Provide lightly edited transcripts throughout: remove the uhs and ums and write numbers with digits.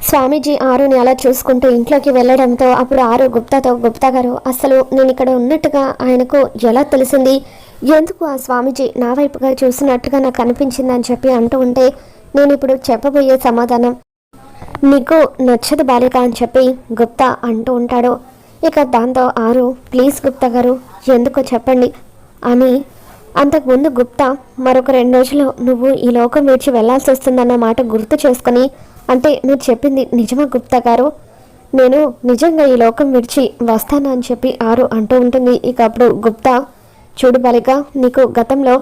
స్వామీజీ ఆరుని అలా చూసుకుంటూ ఇంట్లోకి వెళ్ళడంతో అప్పుడు ఆరు గుప్తా గారు అసలు నేను ఇక్కడ ఉన్నట్టుగా ఆయనకు ఎలా తెలిసింది, ఎందుకు ఆ స్వామీజీ నా వైపుగా చూసినట్టుగా నాకు అనిపించింది అని చెప్పి అంటూ ఉంటే నేను ఇప్పుడు చెప్పబోయే సమాధానం నీకు నచ్చదు బాలిక అని చెప్పి గుప్తా అంటూ ఉంటాడు. ఇక దాంతో ఆరు ప్లీజ్ గుప్తా గారు ఎందుకో చెప్పండి అని. అంతకుముందు గుప్తా మరొక 2 రోజులు నువ్వు ఈ లోకం విడిచి వెళ్లాల్సి వస్తుందన్న మాట గుర్తు చేసుకుని, అంటే మీరు చెప్పింది నిజమా గుప్తా గారు, నేను నిజంగా ఈ లోకం విడిచి వస్తాను అని చెప్పి ఆరు అంటూ ఉంటుంది. ఇక అప్పుడు గుప్తా చూడు బాలిక, నీకు గతంలో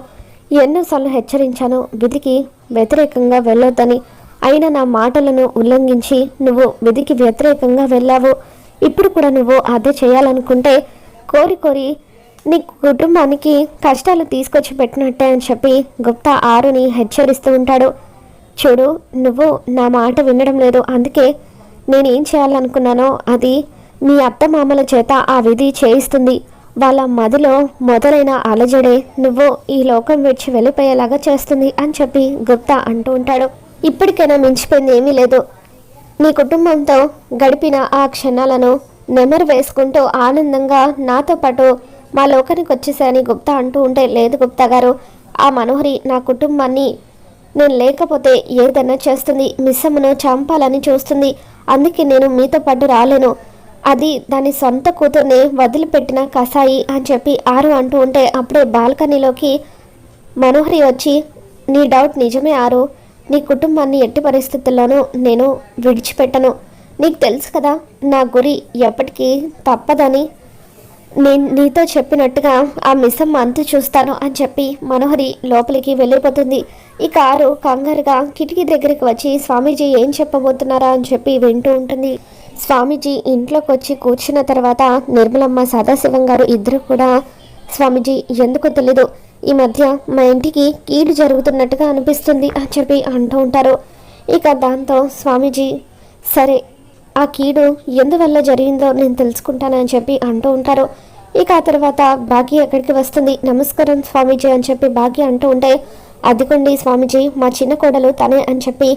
ఎన్నోసార్లు హెచ్చరించాను విధికి వ్యతిరేకంగా వెళ్ళొద్దని, అయినా నా మాటలను ఉల్లంఘించి నువ్వు విధికి వ్యతిరేకంగా వెళ్ళావు. ఇప్పుడు కూడా నువ్వు అదే చేయాలనుకుంటే కోరి నీ కుటుంబానికి కష్టాలు తీసుకొచ్చి పెట్టినట్టే అని చెప్పి గుప్తా ఆరుని హెచ్చరిస్తూ ఉంటాడు. చూడు నువ్వు నా మాట వినడం లేదు, అందుకే నేనేం చేయాలనుకున్నానో అది మీ అత్తమామల చేత ఆ విధి చేయిస్తుంది. వాళ్ళ మదిలో మొదలైన అలజడే నువ్వు ఈ లోకం విడిచి వెళ్ళిపోయేలాగా చేస్తుంది అని చెప్పి గుప్తా అంటూ ఉంటాడు. ఇప్పటికైనా మించిపోయింది ఏమీ లేదు, నీ కుటుంబంతో గడిపిన ఆ క్షణాలను నెమరు వేసుకుంటూ ఆనందంగా నాతో పాటు మా లోకానికి వచ్చేసాయని గుప్తా అంటూ ఉంటే లేదు గుప్తా గారు, ఆ మనోహరి నా కుటుంబాన్ని నేను లేకపోతే ఏదైనా చేస్తుంది, మిస్సమ్మను చంపాలని చూస్తుంది, అందుకే నేను మీతో పాటు రాలేను, అది దాని సొంత కూతుర్ని వదిలిపెట్టిన కసాయి అని చెప్పి ఆరు అంటూ ఉంటే అప్పుడే బాల్కనీలోకి మనోహరి వచ్చి నీ డౌట్ నిజమే ఆరు, నీ కుటుంబాన్ని ఎట్టి పరిస్థితుల్లోనూ నేను విడిచిపెట్టను, నీకు తెలుసు కదా నా గురి ఎప్పటికీ తప్పదని, నేను నీతో చెప్పినట్టుగా ఆ మిస్సమ్మ అంతు చూస్తాను అని చెప్పి మనోహరి లోపలికి వెళ్ళిపోతుంది. ఇక ఆరు కంగారుగా కిటికీ దగ్గరికి వచ్చి స్వామీజీ ఏం చెప్పబోతున్నారా అని చెప్పి వింటూ ఉంటుంది. స్వామీజీ ఇంట్లోకి వచ్చి కూర్చున్న తర్వాత నిర్మలమ్మ సదాశివం గారు ఇద్దరు కూడా స్వామీజీ ఎందుకో తెలీదు ఈ మధ్య మా ఇంటికి కీడు జరుగుతున్నట్టుగా అనిపిస్తుంది అని చెప్పి అంటూ ఉంటారు. ఇక దాంతో స్వామీజీ సరే ఆ కీడు ఎందువల్ల జరిగిందో నేను తెలుసుకుంటానని చెప్పి అంటూ ఉంటారు. ఇక ఆ తర్వాత భాగ్య ఎక్కడికి వస్తుంది. నమస్కారం స్వామీజీ అని చెప్పి భాగ్య అంటూ ఉంటే అదిగోండి స్వామీజీ మా చిన్న కోడలు తనే అని చెప్పి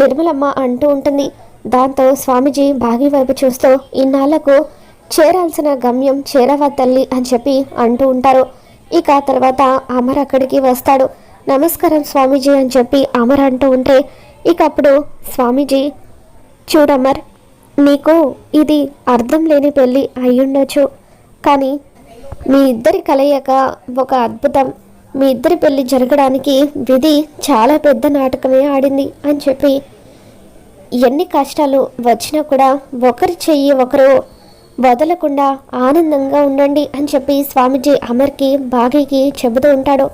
నిర్మలమ్మ అంటూ ఉంటుంది. దాంతో స్వామీజీ భాగ్య వైపు చూస్తూ ఇన్నాళ్లకు చేరాల్సిన గమ్యం చేరవా తల్లి అని చెప్పి అంటూ ఉంటారు. ఇక ఆ తర్వాత అమర్ అక్కడికి వస్తాడు. నమస్కారం స్వామీజీ అని చెప్పి అమర్ అంటూ ఉంటే ఇక అప్పుడు స్వామీజీ చూడమర్, నీకు ఇది అర్థం లేని పెళ్ళి అయ్యుండొచ్చు, కానీ మీ ఇద్దరి కలయిక ఒక అద్భుతం, మీ ఇద్దరి పెళ్ళి జరగడానికి విధి చాలా పెద్ద నాటకమే ఆడింది అని చెప్పి ఎన్ని కష్టాలు వచ్చినా కూడా ఒకరి చెయ్యి ఒకరు వదలకుండా ఆనందంగా ఉండండి అని చెప్పి స్వామీజీ అమర్కి భాగ్యకి చెబుతూ ఉంటాడు.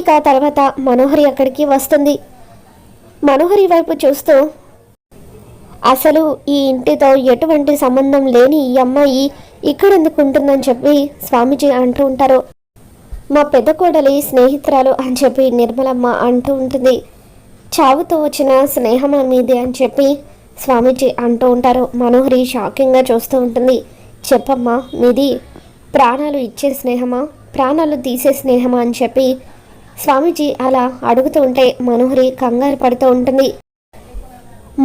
ఇక తర్వాత మనోహరి అక్కడికి వస్తుంది. మనోహరి వైపు చూస్తూ అసలు ఈ ఇంటితో ఎటువంటి సంబంధం లేని ఈ అమ్మాయి ఇక్కడెందుకు ఉంటుందని చెప్పి స్వామీజీ అంటూ ఉంటారు. మా పెద్ద కోడలి స్నేహితురాలు అని చెప్పి నిర్మలమ్మ అంటూ ఉంటుంది. చావుతో వచ్చిన స్నేహమా మీది అని చెప్పి స్వామీజీ అంటూ ఉంటారు. మనోహరి షాకింగ్గా చూస్తూ ఉంటుంది. చెప్పమ్మా మీది ప్రాణాలు ఇచ్చే స్నేహమా ప్రాణాలు తీసే స్నేహమా అని చెప్పి స్వామీజీ అలా అడుగుతూ ఉంటే మనోహరి కంగారు పడుతూ ఉంటుంది.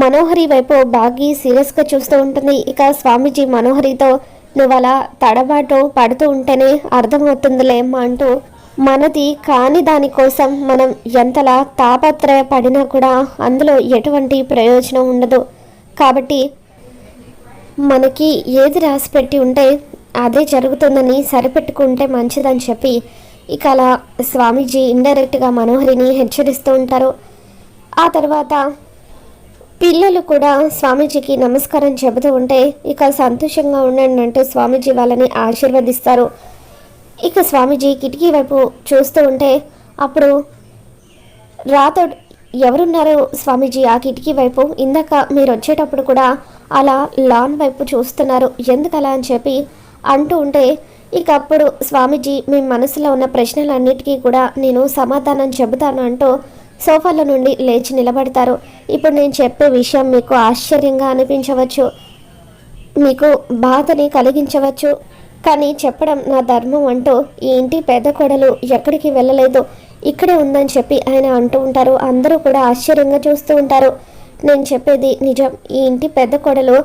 మనోహరి వైపు బాగి సీరియస్గా చూస్తూ ఉంటుంది. ఇక స్వామీజీ మనోహరితో నువ్వు అలా తడబాటు పడుతూ ఉంటేనే అర్థమవుతుందిలేమ్మా అంటూ మనది కాని దానికోసం మనం ఎంతలా తాపత్రయపడినా కూడా అందులో ఎటువంటి ప్రయోజనం ఉండదు, కాబట్టి మనకి ఏది రాసి పెట్టి ఉంటే అదే జరుగుతుందని సరిపెట్టుకుంటే మంచిదని చెప్పి ఇక అలా స్వామీజీ ఇండైరెక్ట్గా మనోహరిని హెచ్చరిస్తూ ఉంటారు. ఆ తర్వాత పిల్లలు కూడా స్వామీజీకి నమస్కారం చెబుతూ ఉంటే ఇక సంతోషంగా ఉండండి అంటూ స్వామీజీ వాళ్ళని ఆశీర్వదిస్తారు. ఇక స్వామీజీ కిటికీ వైపు చూస్తూ ఉంటే అప్పుడు రాథోడ్ ఎవరున్నారు స్వామీజీ ఆ కిటికీ వైపు, ఇందాక మీరు వచ్చేటప్పుడు కూడా అలా లాన్ వైపు చూస్తున్నారు ఎందుకలా అని చెప్పి అంటూ ఉంటే ఇక అప్పుడు స్వామీజీ మీ మనసులో ఉన్న ప్రశ్నలన్నిటికీ కూడా నేను సమాధానం చెబుతాను అంటూ సోఫాలో నుండి లేచి నిలబడతారు. ఇప్పుడు నేను చెప్పే విషయం మీకు ఆశ్చర్యంగా అనిపించవచ్చు, మీకు బాధని కలిగించవచ్చు, కానీ చెప్పడం నా ధర్మం అంటూ ఈ ఇంటి పెద్ద కోడలు ఎక్కడికి వెళ్ళలేదు, ఇక్కడే ఉందని చెప్పి ఆయన అంటూ ఉంటారు. అందరూ కూడా ఆశ్చర్యంగా చూస్తూ ఉంటారు. నేను చెప్పేది నిజం. ఈ ఇంటి పెద్ద కోడలు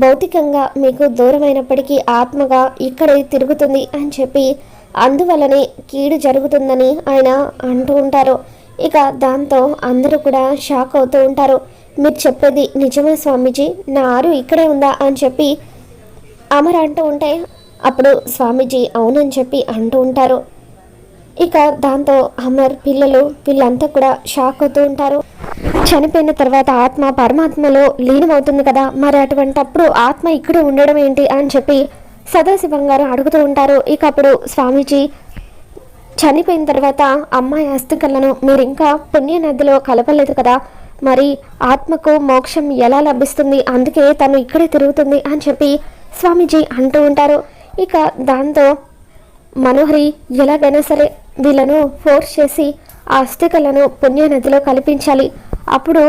భౌతికంగా మీకు దూరమైనప్పటికీ ఆత్మగా ఇక్కడే తిరుగుతుంది అని చెప్పి అందువల్లనే కీడు జరుగుతుందని ఆయన అంటూ ఉంటారు. ఇక దాంతో అందరూ కూడా షాక్ అవుతూ ఉంటారు. మీరు చెప్పేది నిజమా స్వామీజీ? నా ఆరు ఇక్కడే ఉందా అని చెప్పి అమర్ అంటూ ఉంటే అప్పుడు స్వామీజీ అవునని చెప్పి అంటూ ఉంటారు. ఇక దాంతో అమర్ పిల్లలు వీళ్ళంతా కూడా షాక్ అవుతూ ఉంటారు. చనిపోయిన తర్వాత ఆత్మ పరమాత్మలో లీనమవుతుంది కదా, మరి అటువంటప్పుడు ఆత్మ ఇక్కడ ఉండడం ఏంటి అని చెప్పి సదాశివం గారు అడుగుతూ ఉంటారు. ఇక అప్పుడు స్వామీజీ చనిపోయిన తర్వాత అమ్మాయి అస్థికలను మీరు ఇంకా పుణ్య నదిలో కలపలేదు కదా, మరి ఆత్మకు మోక్షం ఎలా లభిస్తుంది, అందుకే తను ఇక్కడే తిరుగుతుంది అని చెప్పి స్వామీజీ అంటూ ఉంటారు. ఇక దాంతో మనోహరి ఎలాగైనా సరే వీళ్ళను ఫోర్స్ చేసి ఆ అస్థికలను పుణ్య నదిలో కల్పించాలి, అప్పుడు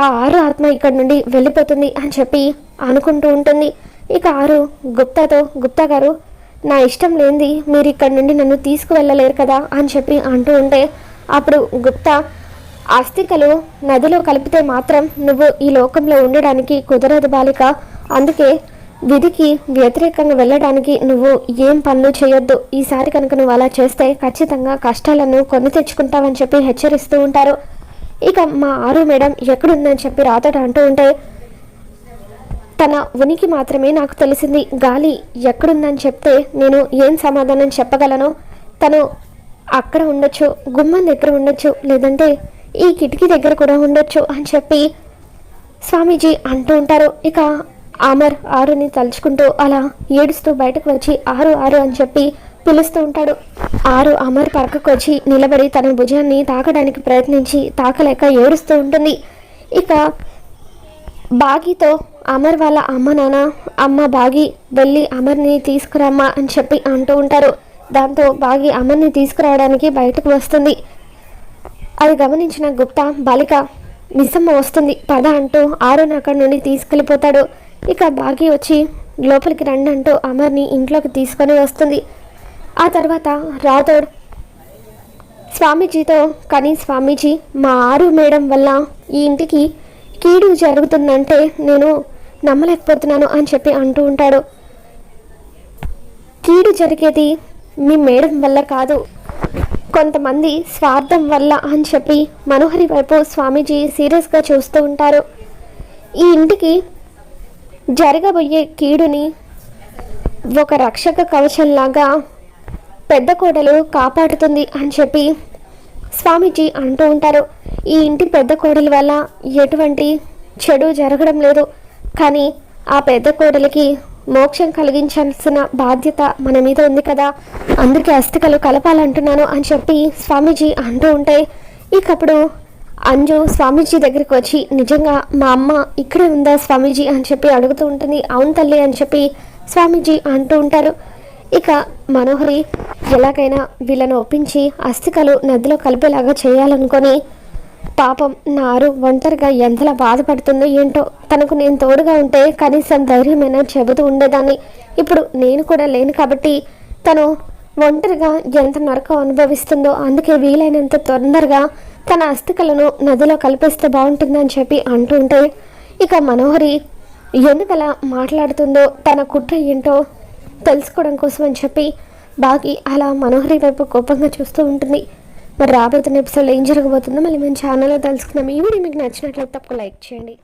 ఆ ఆరు ఆత్మ ఇక్కడ నుండి వెళ్ళిపోతుంది అని చెప్పి అనుకుంటూ ఉంటుంది. ఇక ఆరు గుప్తాతో గుప్తా గారు నా ఇష్టం లేనిది మీరు ఇక్కడ నుండి నన్ను తీసుకువెళ్ళలేరు కదా అని చెప్పి అంటూ ఉంటే అప్పుడు గుప్తా అస్థికలు నదిలో కలిపితే మాత్రం నువ్వు ఈ లోకంలో ఉండడానికి కుదరదు బాలిక, అందుకే విధికి వ్యతిరేకంగా వెళ్ళడానికి నువ్వు ఏం పనులు చేయొద్దు, ఈసారి కనుక నువ్వు అలా చేస్తే ఖచ్చితంగా కష్టాలను కొని తెచ్చుకుంటావని చెప్పి హెచ్చరిస్తూ ఉంటారు. ఇక మా ఆరు మేడం ఎక్కడుందని చెప్పి రాతోట అంటూ ఉంటే తన ఉనికి మాత్రమే నాకు తెలిసింది, గాలి ఎక్కడుందని చెప్తే నేను ఏం సమాధానం చెప్పగలను, తను అక్కడ ఉండొచ్చు, గుమ్మం దగ్గర ఉండొచ్చు, లేదంటే ఈ కిటికీ దగ్గర కూడా ఉండొచ్చు అని చెప్పి స్వామీజీ అంటూ ఉంటారు. ఇక అమర్ ఆరుని తలుచుకుంటూ అలా ఏడుస్తూ బయటకు వచ్చి ఆరు ఆరు అని చెప్పి పిలుస్తూ ఉంటాడు. ఆరు అమర్ పక్కకు వచ్చి నిలబడి తన భుజాన్ని తాకడానికి ప్రయత్నించి తాకలేక ఏడుస్తూ ఉంటుంది. ఇక బాగీతో అమర్ వాళ్ళ అమ్మ నాన్న అమ్మ బాగి వెళ్ళి అమర్ని తీసుకురమ్మా అని చెప్పి అంటూ ఉంటారు. దాంతో బాగి అమర్ని తీసుకురావడానికి బయటకు వస్తుంది. అది గమనించిన గుప్తా బాలిక మిస్సమ్మ వస్తుంది పద అంటూ ఆరుని అక్కడి నుండి తీసుకెళ్ళిపోతాడు. ఇక బాగి వచ్చి లోపలికి రండి అంటూ అమర్ని ఇంట్లోకి తీసుకొని వస్తుంది. ఆ తర్వాత రాథోడ్ స్వామీజీతో కానీ స్వామీజీ మా ఆరు మేడం వల్ల ఈ ఇంటికి కీడు జరుగుతుందంటే నేను నమ్మలేకపోతున్నాను అని చెప్పి అంటూ ఉంటాడు. కీడు జరిగేది మీ మేడం వల్ల కాదు, కొంతమంది స్వార్థం వల్ల అని చెప్పి మనోహరి వైపు స్వామీజీ సీరియస్గా చూస్తూ ఉంటారు. ఈ ఇంటికి జరగబోయే కీడుని ఒక రక్షక కవచంలాగా పెద్ద కోడలు కాపాడుతుంది అని చెప్పి స్వామీజీ అంటూ ఉంటారు. ఈ ఇంటి పెద్ద కోడలి వల్ల ఎటువంటి చెడు జరగడం లేదు, కానీ ఆ పెద్ద కోడలికి మోక్షం కలిగించాల్సిన బాధ్యత మన మీద ఉంది కదా, అందుకే అస్థికలు కలపాలంటున్నాను అని చెప్పి స్వామీజీ అంటూ ఉంటే ఇకప్పుడు అంజు స్వామీజీ దగ్గరికి వచ్చి నిజంగా మా అమ్మ ఇక్కడే ఉందా స్వామీజీ అని చెప్పి అడుగుతూ ఉంటుంది. అవును తల్లి అని చెప్పి స్వామీజీ అంటూ ఉంటారు. ఇక మనోహరి ఎలాగైనా వీళ్ళను ఒప్పించి అస్థికలు నదిలో కలిపేలాగా చేయాలనుకొని పాపం నారు ఒంటరిగా ఎంతలా బాధపడుతుందో ఏంటో, తనకు నేను తోడుగా ఉంటే కనీసం ధైర్యమైనా చెబుతూ ఉండేదాన్ని, ఇప్పుడు నేను కూడా లేను కాబట్టి తను ఒంటరిగా ఎంత నరకం అనుభవిస్తుందో, అందుకే వీలైనంత తొందరగా తన అస్థికలను నదిలో కలిపేస్తే బాగుంటుందని చెప్పి అంటూ ఉంటే ఇక మనోహరి ఎందుకలా మాట్లాడుతుందో తన కుట్ర ఏంటో తెలుసుకోవడం కోసం అని చెప్పి బాగి అలా మనోహరి వైపు కోపంగా చూస్తూ ఉంటుంది. మరి రాబోతున్న ఎపిసోడ్లో ఏం జరగబోతుందో మళ్ళీ మేము ఛానల్లో తెలుసుకున్నాం. ఈ వీడియో మీకు నచ్చినట్లయితే తప్పక లైక్ చేయండి.